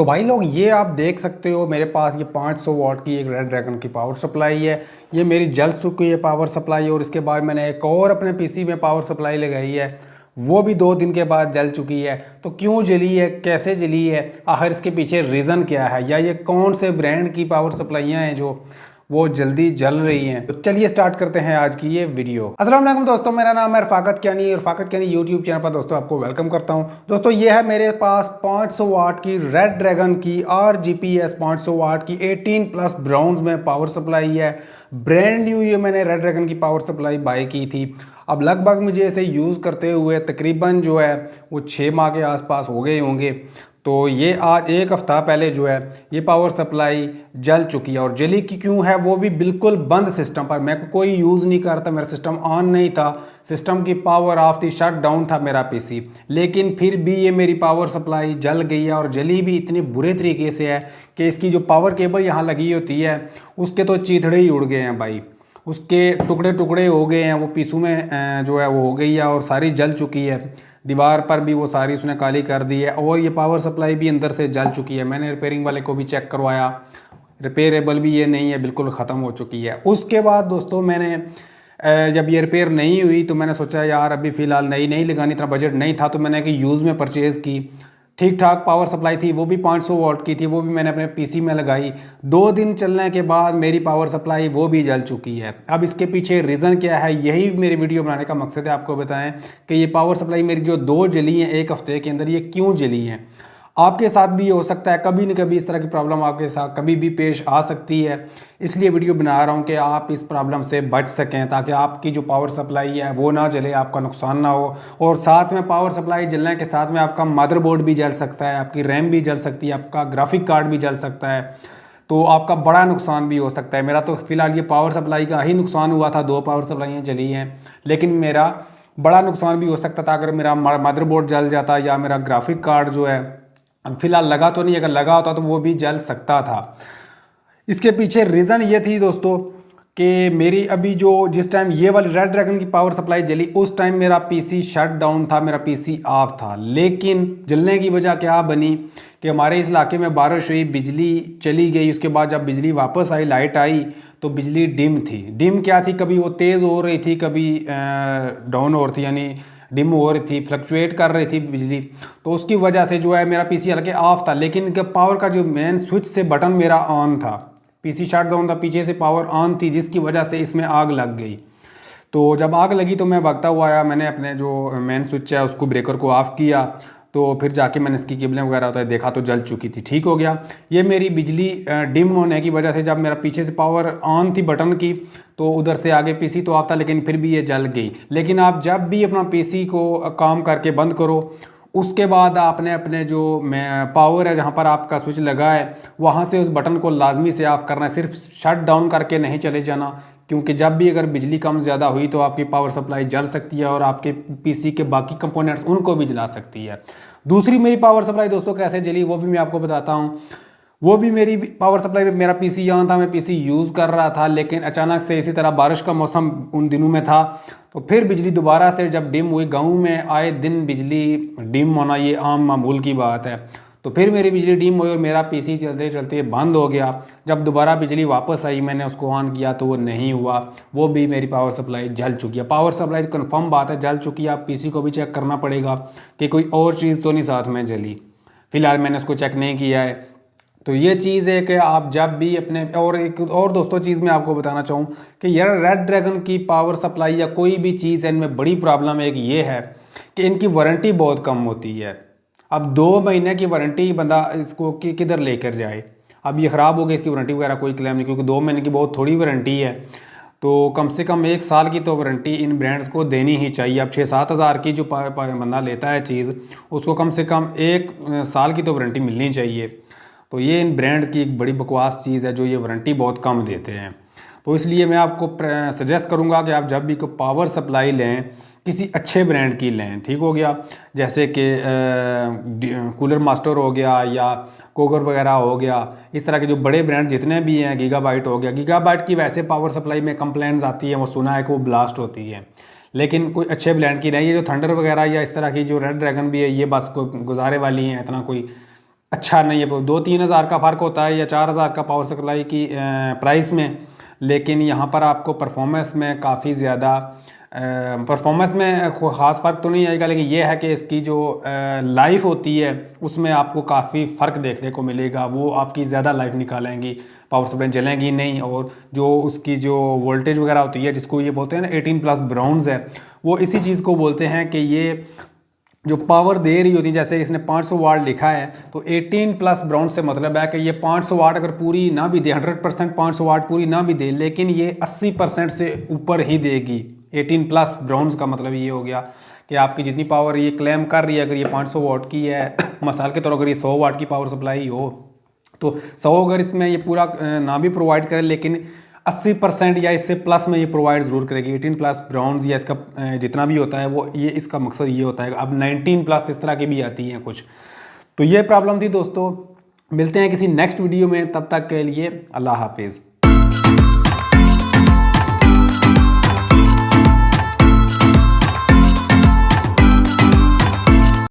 तो भाई लोग ये आप देख सकते हो मेरे पास ये 500 वाट की एक रेड ड्रैगन की पावर सप्लाई है। ये मेरी जल चुकी है पावर सप्लाई, और इसके बाद मैंने एक और अपने पीसी में पावर सप्लाई लगाई है, वो भी 2 दिन के बाद जल चुकी है। तो क्यों जली है, कैसे जली है, आखिर इसके पीछे रीज़न क्या है, या ये कौन से ब्रांड की पावर सप्लाइयाँ हैं जो वो जल्दी जल रही हैं। तो चलिए स्टार्ट करते हैं आज की ये वीडियो। अस्सलाम वालेकुम दोस्तों, मेरा नाम है रफाकत कियानी, रफाकत कियानी यूट्यूब चैनल पर दोस्तों आपको वेलकम करता हूं। दोस्तों ये है मेरे पास 500 वाट की रेड ड्रैगन की RGPS 500 वाट की 18+ ब्राउन्स में पावर सप्लाई है। ब्रांड न्यू ये मैंने रेड ड्रैगन की पावर सप्लाई बाय की थी। अब लगभग मुझे इसे यूज़ करते हुए तकरीबन जो है वो 6 माह के आसपास हो गए होंगे। तो ये आज 1 हफ्ता पहले जो है ये पावर सप्लाई जल चुकी है, और जली की क्यों है वो भी बिल्कुल बंद सिस्टम पर। मैं कोई यूज़ नहीं करता, मेरा सिस्टम ऑन नहीं था, सिस्टम की पावर ऑफ थी, शट डाउन था मेरा पीसी, लेकिन फिर भी ये मेरी पावर सप्लाई जल गई है। और जली भी इतनी बुरे तरीके से है कि इसकी जो पावर केबल यहाँ लगी होती है उसके तो चीथड़े ही उड़ गए हैं भाई, उसके टुकड़े टुकड़े हो गए हैं, वो पीसू में जो है वो हो गई है और सारी जल चुकी है। दीवार पर भी वो सारी उसने काली कर दी है, और ये पावर सप्लाई भी अंदर से जल चुकी है। मैंने रिपेयरिंग वाले को भी चेक करवाया, रिपेयरेबल भी ये नहीं है, बिल्कुल ख़त्म हो चुकी है। उसके बाद दोस्तों मैंने जब ये रिपेयर नहीं हुई तो मैंने सोचा यार अभी फ़िलहाल नई नहीं लगानी, इतना बजट नहीं था, तो मैंने कि यूज़ में परचेज़ की। ठीक ठाक पावर सप्लाई थी, वो भी 500 वाट की थी, वो भी मैंने अपने पीसी में लगाई। 2 दिन चलने के बाद मेरी पावर सप्लाई वो भी जल चुकी है। अब इसके पीछे रीज़न क्या है, यही मेरी वीडियो बनाने का मकसद है, आपको बताएं कि ये पावर सप्लाई मेरी जो 2 जली हैं 1 हफ्ते के अंदर, ये क्यों जली हैं। आपके साथ भी ये हो सकता है, कभी न कभी इस तरह की प्रॉब्लम आपके साथ कभी भी पेश आ सकती है। इसलिए वीडियो बना रहा हूँ कि आप इस प्रॉब्लम से बच सकें, ताकि आपकी जो पावर सप्लाई है वो ना जले, आपका नुकसान ना हो। और साथ में पावर सप्लाई जलने के साथ में आपका मदरबोर्ड भी जल सकता है, आपकी रैम भी जल सकती है, आपका ग्राफिक कार्ड भी जल सकता है, तो आपका बड़ा नुकसान भी हो सकता है। मेरा तो फिलहाल ये पावर सप्लाई का ही नुकसान हुआ था, 2 पावर सप्लाइयाँ जली हैं, लेकिन मेरा बड़ा नुकसान भी हो सकता था अगर मेरा मदरबोर्ड जल जाता, या मेरा ग्राफिक कार्ड जो है, अब फिलहाल लगा तो नहीं, अगर लगा होता तो वो भी जल सकता था। इसके पीछे रीज़न ये थी दोस्तों कि मेरी अभी जो जिस टाइम ये वाली रेड ड्रैगन की पावर सप्लाई जली उस टाइम मेरा पीसी शट डाउन था, मेरा पीसी ऑफ था। लेकिन जलने की वजह क्या बनी कि हमारे इस इलाके में बारिश हुई, बिजली चली गई। उसके बाद जब बिजली वापस आई, लाइट आई, तो बिजली डिम थी। डिम क्या थी, कभी वो तेज़ हो रही थी, कभी डाउन हो रही थी, यानी डिम हो रही थी, फ्लक्चुएट कर रही थी बिजली। तो उसकी वजह से जो है मेरा पीसी हल्के ऑफ था, लेकिन पावर का जो मेन स्विच से बटन मेरा ऑन था, पीसी शट डाउन था, पीछे से पावर ऑन थी, जिसकी वजह से इसमें आग लग गई। तो जब आग लगी तो मैं भागता हुआ आया, मैंने अपने जो मेन स्विच है उसको, ब्रेकर को ऑफ़ किया, तो फिर जाके मैंने इसकी केबलें वगैरह होता है देखा तो जल चुकी थी। ठीक हो गया। ये मेरी बिजली डिम होने की वजह से, जब मेरा पीछे से पावर ऑन थी बटन की, तो उधर से आगे पीसी तो ऑफ था, लेकिन फिर भी ये जल गई। लेकिन आप जब भी अपना पीसी को काम करके बंद करो, उसके बाद आपने अपने जो पावर है जहाँ पर आपका स्विच लगा है वहाँ से उस बटन को लाजमी से ऑफ करना है, सिर्फ शट डाउन करके नहीं चले जाना, क्योंकि जब भी अगर बिजली कम ज़्यादा हुई तो आपकी पावर सप्लाई जल सकती है और आपके पीसी के बाकी कंपोनेंट्स उनको भी जला सकती है। दूसरी मेरी पावर सप्लाई दोस्तों कैसे जली वो भी मैं आपको बताता हूँ। वो भी मेरी पावर सप्लाई में मेरा पीसी यहाँ था, मैं पीसी यूज़ कर रहा था, लेकिन अचानक से इसी तरह बारिश का मौसम उन दिनों में था, तो फिर बिजली दोबारा से जब डिम हुई, गाँव में आए दिन बिजली डिम होना ये आम मामूल की बात है, तो फिर मेरी बिजली डिम हुई और मेरा पीसी चलते चलते बंद हो गया। जब दोबारा बिजली वापस आई, मैंने उसको ऑन किया तो वो नहीं हुआ, वो भी मेरी पावर सप्लाई जल चुकी है। पावर सप्लाई कंफर्म बात है जल चुकी है, आप पीसी को भी चेक करना पड़ेगा कि कोई और चीज़ तो नहीं साथ में जली। फिलहाल मैंने उसको चेक नहीं किया है। तो ये चीज़ है कि आप जब भी अपने, और एक और दोस्तों चीज़ मैं आपको बताना चाहूँ कि यार रेड ड्रैगन की पावर सप्लाई या कोई भी चीज़ है, इनमें बड़ी प्रॉब्लम एक ये है कि इनकी वारंटी बहुत कम होती है। अब 2 महीने की वारंटी बंदा इसको किधर लेकर जाए। अब ये ख़राब हो गई, इसकी वारंटी वगैरह कोई क्लेम नहीं, क्योंकि 2 महीने की बहुत थोड़ी वारंटी है। तो कम से कम 1 साल की तो वारंटी इन ब्रांड्स को देनी ही चाहिए। अब 6-7 हज़ार की जो बंदा लेता है चीज़, उसको कम से कम 1 साल की तो वारंटी मिलनी चाहिए। तो ये इन ब्रांड्स की एक बड़ी बकवास चीज़ है जो ये वारंटी बहुत कम देते हैं। तो इसलिए मैं आपको सजेस्ट करूंगा कि आप जब भी कोई पावर सप्लाई लें किसी अच्छे ब्रांड की लें। ठीक हो गया, जैसे कि कूलर मास्टर हो गया या कोगर वगैरह हो गया, इस तरह के जो बड़े ब्रांड जितने भी हैं, गीगाबाइट हो गया। गीगाबाइट की वैसे पावर सप्लाई में कंप्लेंट्स आती है, वो सुना है कि वो ब्लास्ट होती है, लेकिन कोई अच्छे ब्रांड की नहीं। ये जो थंडर वगैरह या इस तरह की जो रेड ड्रैगन भी है, ये बस कोई गुजारे वाली हैं, इतना कोई अच्छा नहीं है, 2-3 हज़ार का फ़र्क होता है या 4 हज़ार का पावर सप्लाई की प्राइस में, लेकिन यहाँ पर आपको परफॉर्मेंस में काफ़ी ज़्यादा परफॉर्मेंस में कोई ख़ास फ़र्क तो नहीं आएगा, लेकिन ये है कि इसकी जो लाइफ होती है उसमें आपको काफ़ी फ़र्क देखने को मिलेगा। वो आपकी ज़्यादा लाइफ निकालेंगी, पावर सप्लाई जलेंगी नहीं, और जो उसकी जो वोल्टेज वगैरह होती है जिसको ये बोलते हैं ना 18+ ब्राउन्स है, वो इसी चीज़ को बोलते हैं कि ये जो पावर दे रही होती है, जैसे इसने 500 वाट लिखा है तो 18+ ब्राउन से मतलब है कि ये 500 वाट अगर पूरी ना भी दे, 100% 500 वाट पूरी ना भी दे, लेकिन ये 80% से ऊपर ही देगी। 18+ ब्राउन्स का मतलब ये हो गया कि आपकी जितनी पावर ये क्लेम कर रही है, अगर ये 500 वाट की है मिसाल के तौर अगर ये 100 वाट की पावर सप्लाई हो तो 100 अगर इसमें ये पूरा ना भी प्रोवाइड करे, लेकिन 80% या इससे प्लस में ये प्रोवाइड ज़रूर करेगी। 18+ ब्राउन्स या इसका जितना भी होता है वो ये इसका मकसद ये होता है। अब 19+ इस तरह की भी आती हैं कुछ। तो ये प्रॉब्लम थी दोस्तों। मिलते हैं किसी नेक्स्ट वीडियो में, तब तक के लिए अल्लाह हाफिज़।